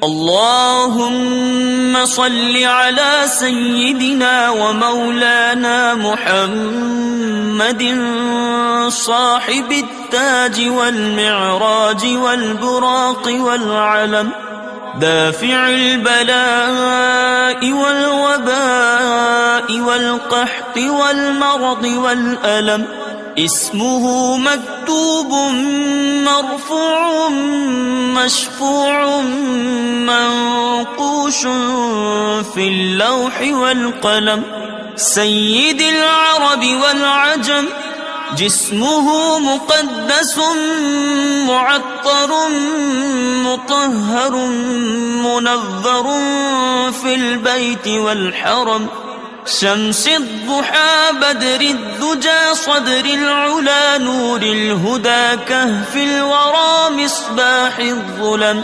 اللهم صل على سيدنا ومولانا محمد صاحب التاج والمعراج والبراق والعلم، دافع البلاء والوباء والقحط والمرض والألم، اسمه مكتوب مرفوع مشفوع منقوش في اللوح والقلم، سيد العرب والعجم، جسمه مقدس معطر مطهر منظر في البيت والحرم، شمس الضحى بدر الدجى صدر العلا نور الهدى كهف الورى مصباح الظلم.